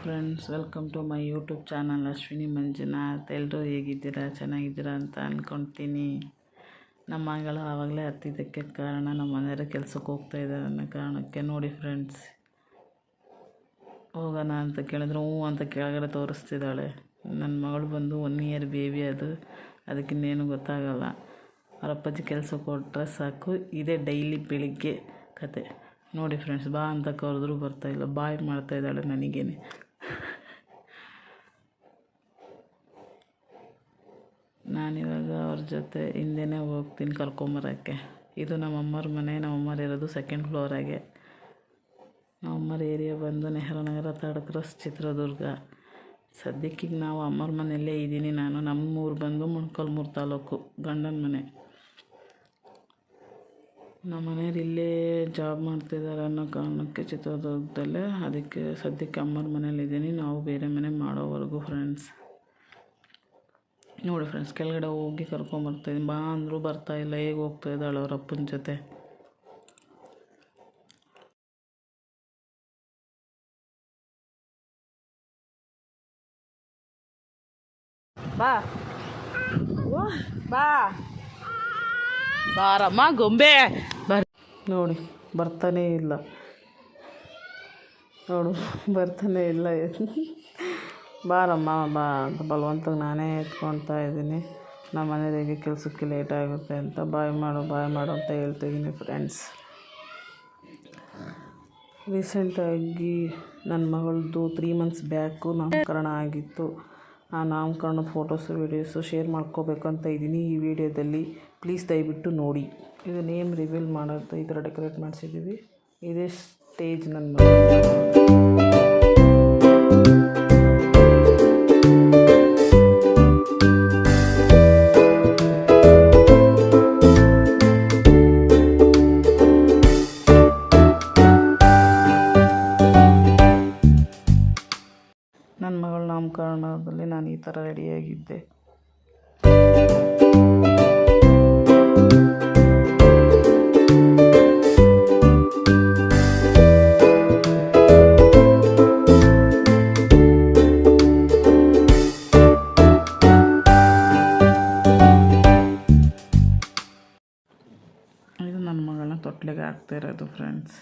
Friends, welcome to my YouTube channel Ashwini Manjunath. ಎಲ್ಲರೂ ಹೇಗಿದ್ದೀರಾ? ಚೆನ್ನಾಗಿದ್ದೀರಾ ಅಂತ ಅಂದ್ಕೊಳ್ತೀನಿ. ನಮ್ಮ ಮಗಳು ಆವಾಗಲೇ ಹತ್ತಿದ್ದಕ್ಕೆ ಕಾರಣ ನಮ್ಮ ಮನೆಯವರು ಕೆಲಸಕ್ಕೆ ಹೋಗ್ತಾ ಇದ್ದಾರೆ ಅನ್ನೋ ಕಾರಣಕ್ಕೆ. ನೋಡಿ ಫ್ರೆಂಡ್ಸ್, ಹೋಗೋಣ ಅಂತ ಕೇಳಿದ್ರೆ ಹ್ಞೂ ಅಂತ ಕೆಳಗಡೆ ತೋರಿಸ್ತಿದ್ದಾಳೆ. ನನ್ನ ಮಗಳು ಬಂದು 1 ಇಯರ್ ಬೇಬಿ, ಅದಕ್ಕಿನ್ನೇನು ಗೊತ್ತಾಗಲ್ಲ. ಅವ್ರ ಅಪ್ಪಾಜಿ ಕೆಲಸಕ್ಕೆ ಕೊಟ್ಟರೆ ಸಾಕು, ಇದೇ ಡೈಲಿ ಬೆಳಿಗ್ಗೆ ಕತೆ. ನೋಡಿ ಫ್ರೆಂಡ್ಸ್, ಬಾ ಅಂತ ಕರೆದ್ರೂ ಬರ್ತಾಯಿಲ್ಲ, ಬಾಯ್ ಮಾಡ್ತಾಯಿದ್ದಾಳೆ ನನಗೇನೆ. ನಾನಿವಾಗ ಅವ್ರ ಜೊತೆ ಹಿಂದೆನೇ ಹೋಗ್ತೀನಿ ಕರ್ಕೊಂಬರೋಕ್ಕೆ. ಇದು ನಮ್ಮಮ್ಮವ್ರ ಮನೆ. ನಮ್ಮಮ್ಮರು ಇರೋದು 2nd ಫ್ಲೋರಾಗೆ. ನಮ್ಮಮ್ಮರ ಏರಿಯಾ ಬಂದು ನೆಹರು ನಗರ, 3rd ಕ್ರಾಸ್, ಚಿತ್ರದುರ್ಗ. ಸದ್ಯಕ್ಕೀಗ ನಾವು ಅಮ್ಮವ್ರ ಮನೆಯಲ್ಲೇ ಇದ್ದೀನಿ ನಾನು. ನಮ್ಮೂರು ಬಂದು ಮೊಳಕಾಲ್ಮೂರು ತಾಲೂಕು, ಗಂಡನ ಮನೆ. ನಮ್ಮ ಮನೆಯವ್ರು ಇಲ್ಲೇ ಜಾಬ್ ಮಾಡ್ತಿದ್ದಾರೆ ಅನ್ನೋ ಕಾರಣಕ್ಕೆ ಚಿತ್ರದುರ್ಗದಲ್ಲೇ, ಅದಕ್ಕೆ ಸದ್ಯಕ್ಕೆ ಅಮ್ಮವ್ರ ಮನೇಲಿದ್ದೀನಿ. ನಾವು ಬೇರೆ ಮನೆ ಮಾಡೋವರೆಗೂ ಫ್ರೆಂಡ್ಸ್. ನೋಡಿ ಫ್ರೆಂಡ್ಸ್, ಕೆಳಗಡೆ ಹೋಗಿ ಕರ್ಕೊಂಬರ್ತಾಯಿದ್ದೀನಿ. ಬಾ ಅಂದರೂ ಬರ್ತಾಯಿಲ್ಲ. ಹೇಗೆ ಹೋಗ್ತಾ ಇದ್ದಾಳೆ ಅವ್ರ ಅಪ್ಪನ ಜೊತೆ. ಬಾ ಬಾ ಬಾರಮ್ಮ ಗೊಂಬೆ ಬರ್. ನೋಡಿ ಬರ್ತಾನೇ ಇಲ್ಲ, ನೋಡು ಬರ್ತಾನೆ ಇಲ್ಲ. ಬಾರಮ್ಮ ಬಾ ಅಂತ ಬಲವಂತಕ್ಕೆ ನಾನೇ ಎತ್ಕೊಳ್ತಾ ಇದ್ದೀನಿ. ನಮ್ಮ ಮನೆಯವರಿಗೆ ಕೆಲಸಕ್ಕೆ ಲೇಟ್ ಆಗುತ್ತೆ ಅಂತ ಬಾಯ್ ಮಾಡು ಅಂತ ಹೇಳ್ತಿದ್ದೀನಿ ಫ್ರೆಂಡ್ಸ್. ರೀಸೆಂಟಾಗಿ ನನ್ನ ಮಗಳದ್ದು 3 ಮಂತ್ಸ್ ಬ್ಯಾಕು ನಾಮಕರಣ ಆಗಿತ್ತು. ಆ ನಾಮಕರಣದ ಫೋಟೋಸು ವೀಡಿಯೋಸು ಶೇರ್ ಮಾಡ್ಕೋಬೇಕು ಅಂತ ಇದ್ದೀನಿ ಈ ವಿಡಿಯೋದಲ್ಲಿ. ಪ್ಲೀಸ್ ದಯವಿಟ್ಟು ನೋಡಿ. ಇದು ನೇಮ್ ರಿವೀಲ್ ಮಾಡೋದು, ಈ ಥರ ಡೆಕೋರೇಟ್ ಮಾಡಿಸಿದ್ದೀವಿ. ಇದೇ ಸ್ಟೇಜ್ ನನ್ನ ಮಗಳ ನಾಮಕರಣದಲ್ಲಿ ನಾನು ಈ ಥರ ರೆಡಿಯಾಗಿದ್ದೆ. ಇದು ನನ್ನ ಮಗಳನ್ನ ತೊಟ್ಲಿಗೆ ಹಾಕ್ತಾ ಇರೋದು ಫ್ರೆಂಡ್ಸ್.